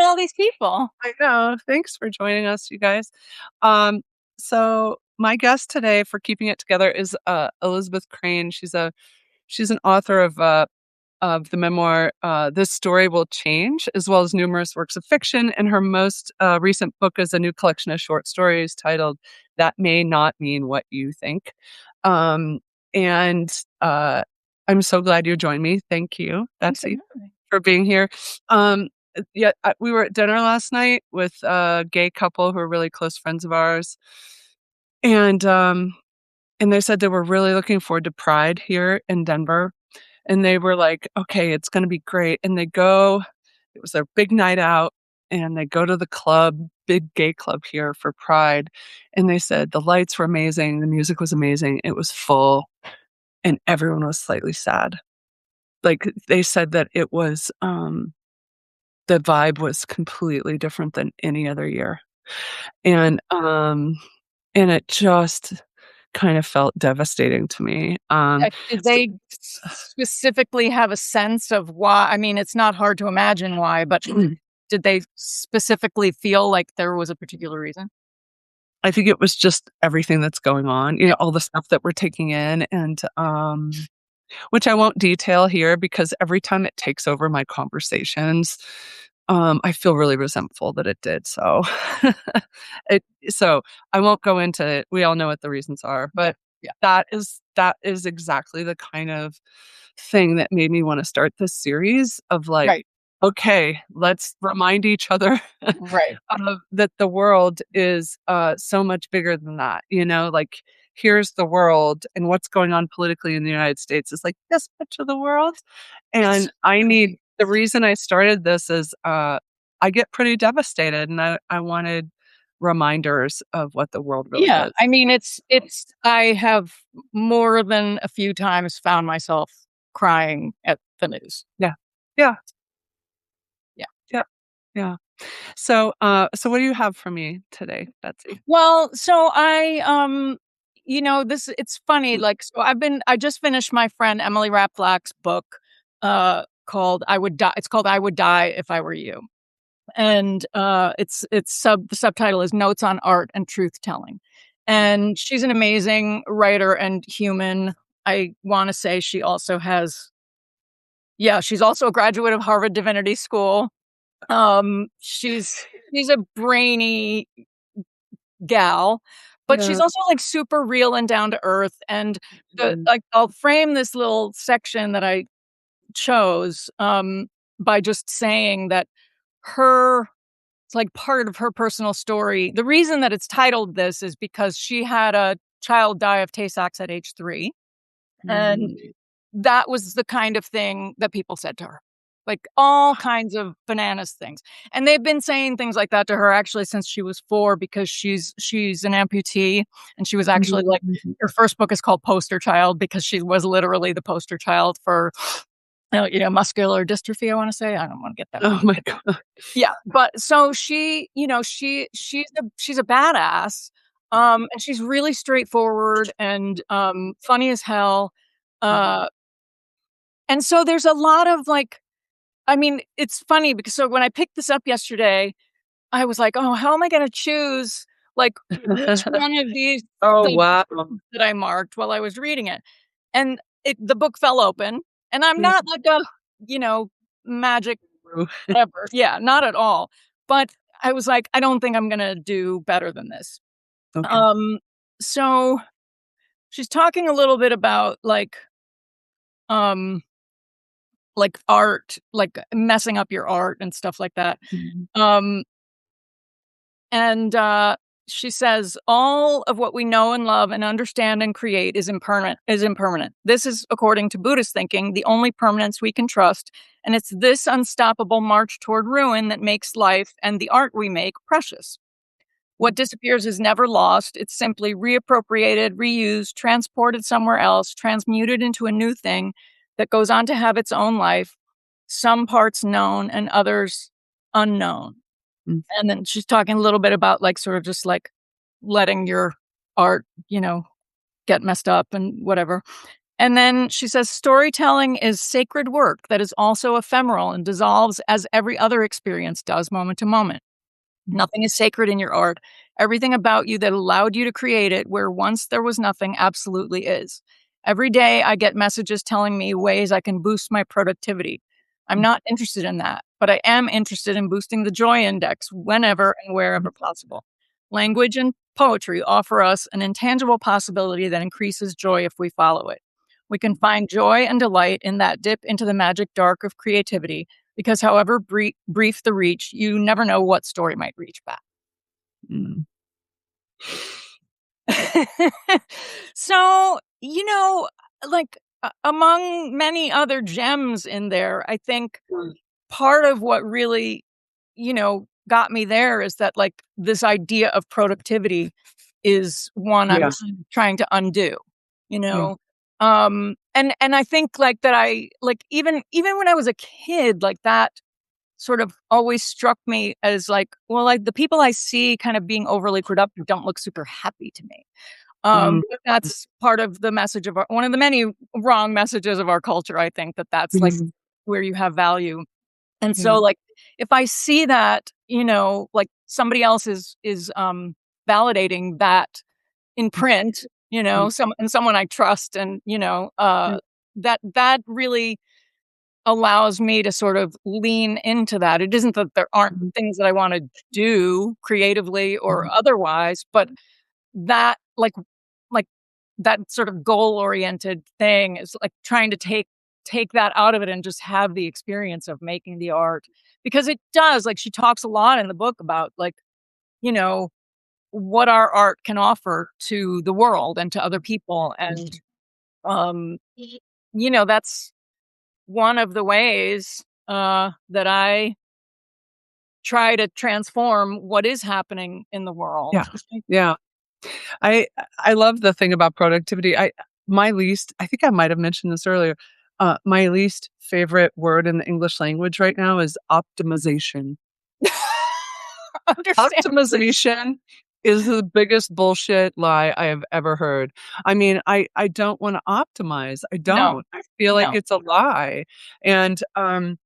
all these people. I know. Thanks for joining us, you guys. Um, so my guest today for Keeping It Together is Elizabeth Crane. She's an author of the memoir "This Story Will Change," as well as numerous works of fiction. And her most recent book is a new collection of short stories titled "That May Not Mean What You Think." Um, and I'm so glad you joined me. Thank you, Thanks for Betsy, having me. for being here. Um, yeah, we were at dinner last night with a gay couple who are really close friends of ours, and and they said they were really looking forward to Pride here in Denver, and they were like, "Okay, it's going to be great." And they go. It was their big night out, and they go to the club, big gay club here for Pride, and they said the lights were amazing, the music was amazing, it was full, and everyone was slightly sad. Like they said that it was the vibe was completely different than any other year. And, and it just kind of felt devastating to me. Did So they specifically have a sense of why? I mean, it's not hard to imagine why, but did they specifically feel like there was a particular reason? I think it was just everything that's going on, all the stuff that we're taking in and, which I won't detail here because every time it takes over my conversations, I feel really resentful that it did so. It so I won't go into it. We all know what the reasons are, Yeah. but Yeah. that is exactly the kind of thing that made me wanna start this series of, like, Right. okay, let's remind each other Right. that the world is, so much bigger than that, like, here's the world and what's going on politically in the United States is like this much of the world, It's and I need crazy. the reason I started this is, I get pretty devastated, and I wanted reminders of what the world really Yeah. is. I mean, it's I have more than a few times found myself crying at the news. Yeah. Yeah, Yeah. yeah, yeah. So what do you have for me today, Betsy? Well, so this it's funny, like, so I just finished my friend Emily Rapflack's book, called I Would Die. It's called I Would Die If I Were You. And the subtitle is Notes on Art and Truth Telling. And she's an amazing writer and human. I want to say she's also a graduate of Harvard Divinity School. She's a brainy gal, but she's Yeah. also, like, super real and down to earth, and Mhm. I'll frame this little section that I chose, by just saying that her it's, like, part of her personal story. The reason that it's titled this is because she had a child die of Tay-Sachs at age 3, and Mm. that was the kind of thing that people said to her. Like, all kinds of bananas things, and they've been saying things like that to her actually since she was 4 because she's an amputee, and she was actually, like, Mhm. her first book is called Poster Child because she was literally the poster child for, muscular dystrophy, I wanna say. I don't wanna get that Oh wrong. my god. Yeah, but so she's a badass, and she's really straightforward and, funny as hell, uh, and so there's a lot of, like, I mean, it's funny because so when I picked this up yesterday, I was like, "Oh, how am I gonna choose, like, which one of these Oh, subsections wow. that I marked while I was reading it?" And the book fell open, and I'm Yeah. not like a, you know, magic whatever. Yeah, not at all. But I was like, "I don't think I'm gonna do better than this." Okay. Um, so she's talking a little bit about, um, art, like, messing up your art and stuff like that. Mhm. Um, and, she says, "All of what we know and love and understand and create is impermanent. This is, according to Buddhist thinking, the only permanence we can trust, and it's this unstoppable march toward ruin that makes life and the art we make precious. What disappears is never lost. It's simply reappropriated, reused, transported somewhere else, transmuted into a new thing that goes on to have its own life, some parts known and others unknown." Mm. And then she's talking a little bit about, like, sort of just, like, letting your art, get messed up and whatever. And then she says, storytelling is sacred work that is also ephemeral and dissolves as every other experience does moment to moment. Nothing is sacred in your art. Everything about you that allowed you to create it, where once there was nothing, absolutely is. Every day I get messages telling me ways I can boost my productivity. I'm not interested in that, but I am interested in boosting the joy index whenever and wherever possible. Language and poetry offer us an intangible possibility that increases joy if we follow it. We can find joy and delight in that dip into the magic dark of creativity, because however brief the reach, you never know what story might reach back. Mm. So, like among many other gems in there, I think part of what really, got me there is that like this idea of productivity is one I'm Yeah. trying to undo, you Yeah. know. And I think like that I like even when I was a kid, like that sort of always struck me as like, well, like the people I see kind of being overly productive don't look super happy to me. Mm. But that's part of the message of one of the many wrong messages of our culture. I think that that's like Mhm. where you have value. And Yeah. so like if I see that, like somebody else is validating that in print, Mm. someone I trust and, Yeah. that really allows me to sort of lean into that. It isn't that there aren't Mhm. things that I want to do creatively or Mhm. otherwise, but that like that sort of goal-oriented thing is like trying to take that out of it and just have the experience of making the art. Because it does, like she talks a lot in the book about like, you know, what our art can offer to the world and to other people. And that's one of the ways that I try to transform what is happening in the world. Yeah. Yeah. I I love the thing about productivity. I think I might have mentioned this earlier. My least favorite word in the English language right now is optimization. Understand? Optimization is the biggest bullshit lie I have ever heard. I mean, I don't wanna optimize. I No, don't. I feel like no. it's a lie. And, um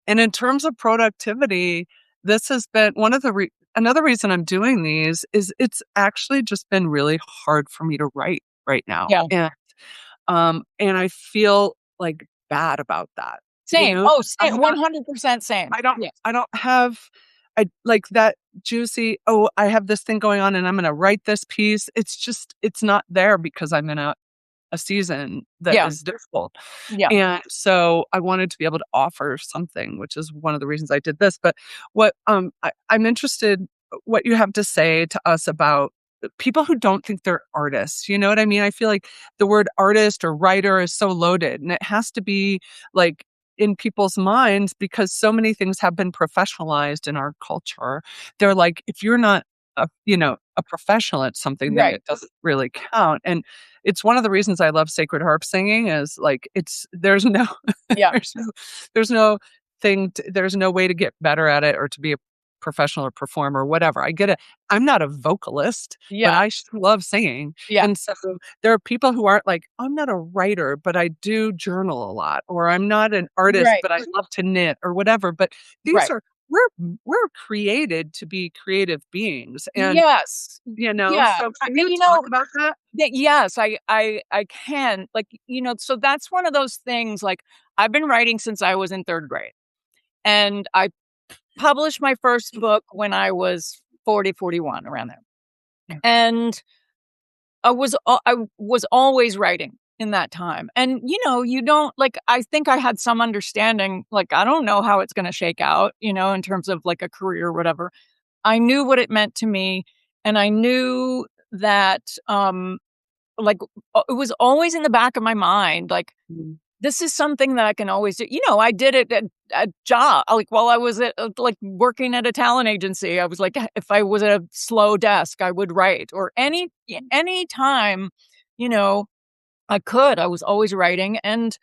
and in terms of productivity, this has been one of the another reason I'm doing these is it's actually just been really hard for me to write right now. Yeah. And I feel like bad about that. You Same. know, Oh, I'm same. not 100% same. Yes. I don't have I like that juicy, "Oh, I have this thing going on and I'm gonna write this piece." It's just it's not there because I'm in a season that Yeah. is difficult. Yeah. And so I wanted to be able to offer something, which is one of the reasons I did this. But I'm interested what you have to say to us about people who don't think they're artists. You know what I mean? I feel like the word artist or writer is so loaded and it has to be like in people's minds because so many things have been professionalized in our culture. They're like, if you're not a professional at something, then Right. it doesn't really count. And it's one of the reasons I love sacred harp singing is like there's no Yeah. there's no there's no there's no way to get better at it or to be a professional or performer or whatever. I get it. I'm not a vocalist, but Yeah. I love singing. Yeah. And so there are people who aren't like, I'm not a writer, but I do journal a lot, or I'm not an artist, Right. but I love to knit or whatever. But these Right. are we're created to be creative beings. And Yes. Yeah. so can you talk about that? Yes, I can. Like, so that's one of those things, like, I've been writing since I was in 3rd grade, and I published my first book when I was 40, 41, around there. Yeah. And I was always writing in that time. And, you don't like, I think I had some understanding, like, I don't know how it's gonna shake out, in terms of, like, a career or whatever. I knew what it meant to me, and I knew that, like, it was always in the back of my mind, like, Mhm. this is something that I can always do. I did it at job, like, while I was like, working at a talent agency, I was like, if I was at a slow desk, I would write, or any time, you know, I was always writing, and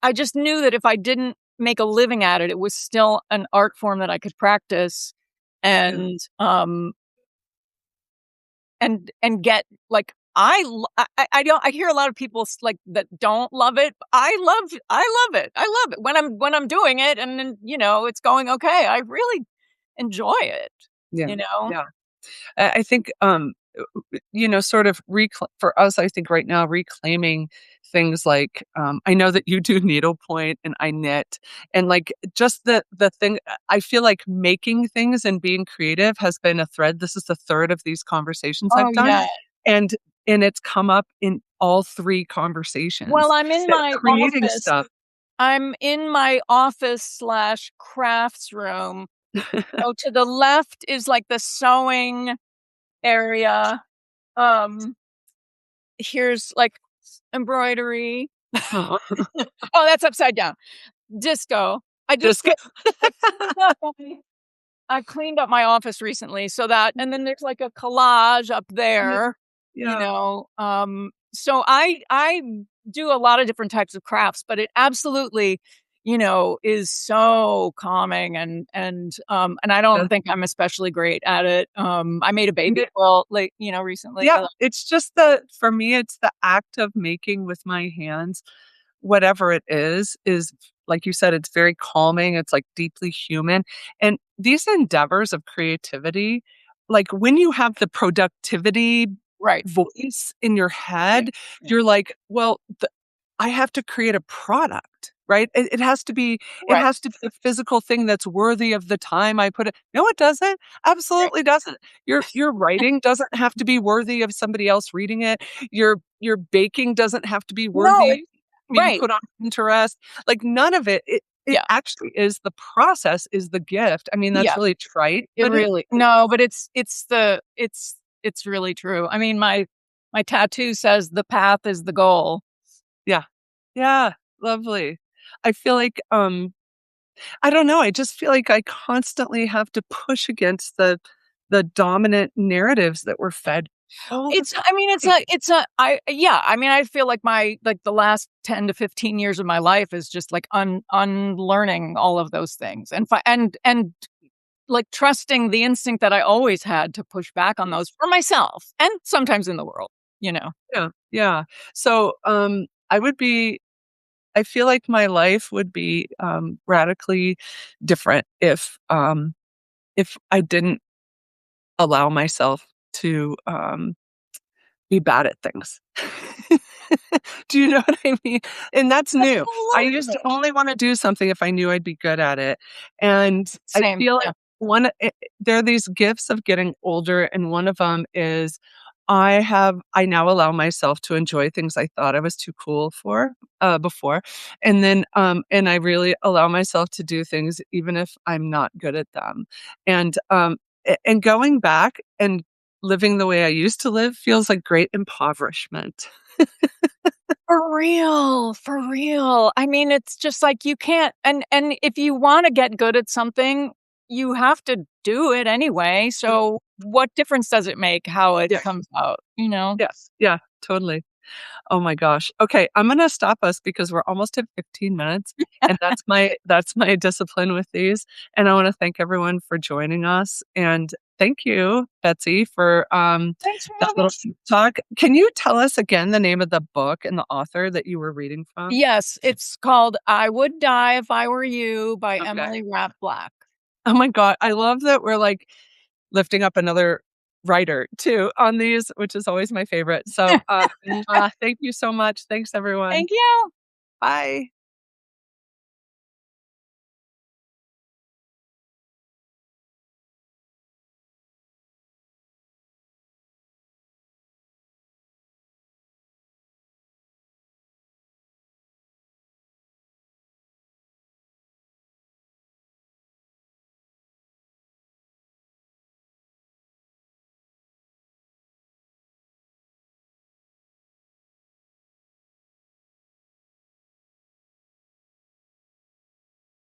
I just knew that if I didn't make a living at it, it was still an art form that I could practice Yeah. and, and get, like, I don't, I hear a lot of people like that don't love it. I love it. I love it when I'm doing it, and then, it's going okay. I really enjoy it, Yeah. you know? Yeah. I think, sort of for us, I think right now reclaiming things like, I know that you do needlepoint and I knit, and like just the thing, I feel like making things and being creative has been a thread. This is the third of these conversations Oh, I've done, yeah. and it's come up in all three conversations Well, I'm in that my creating office. stuff. I'm in my office slash crafts room. So to the left is like the sewing area. Um, Here's like embroidery. Aw. Oh, that's upside down. Disco. I just Just cl- I cleaned up my I cleaned up my office recently, so that, and then there's like a collage up Yeah. there, Yeah. so I do a lot of different types of crafts, but it absolutely, is so calming, and I don't think I'm especially great at it. I made a baby quilt like, recently. Yeah, it's just for me, it's the act of making with my hands, whatever it is like you said, it's very calming, it's, like, deeply human, and these endeavors of creativity, like, when you have the productivity Right. voice in your Yeah. head, Yeah. you're like, "Well, I have to create a product," right? It Right. has to be a physical thing that's worthy of the time I put it. No, it doesn't. Right. Absolutely doesn't. Your writing doesn't have to be worthy of somebody else reading it. Your baking doesn't have to be No, worthy of being right. put on Pinterest. Like, none of it. It Yeah. actually is the process is the gift. I mean, that's Yeah. really trite, It but really, no, but it's really true. I mean, my tattoo says the path is the goal. yeah. Yeah, lovely. I feel like, I don't know, I just feel like I constantly have to push against the dominant narratives that we're fed all the It's I mean, time. it's a I yeah, I mean, I feel like the last 10 to 15 years of my life is just like unlearning all of those things, and like trusting the instinct that I always had to push back on those for myself and sometimes in the world, you know? Yeah, yeah. So, I feel like my life would be, radically different if I didn't allow myself to, be bad at things. Do you know what I mean? And that's new. I used to Absolutely. only wanna do something if I knew I'd be good at it, and I Same, feel like yeah. there are these gifts of getting older, and one of them is I now allow myself to enjoy things I thought I was too cool for, before, and I really allow myself to do things even if I'm not good at them, and going back and living the way I used to live feels like great impoverishment. For real, for real. I mean, it's just like you can't, and if you wanna get good at something, you have to do it anyway, so what difference does it make how it Yes, comes out, you know? yes, yeah, totally. Oh my gosh. Okay, I'm gonna stop us because we're almost at 15 minutes, and that's my discipline with these, and I wanna thank everyone for joining us, and thank you, Betsy, for, Thanks for that having little talk. Can you tell us again the name of the book and the author that you were reading from? Yes, it's called "I Would Die If I Were You" by Okay. Emily Rapp Black. Oh my god, I love that we're, like, lifting up another writer too on these, which is always my favorite. So, thank you so much. Thanks, everyone. Thank you. Bye.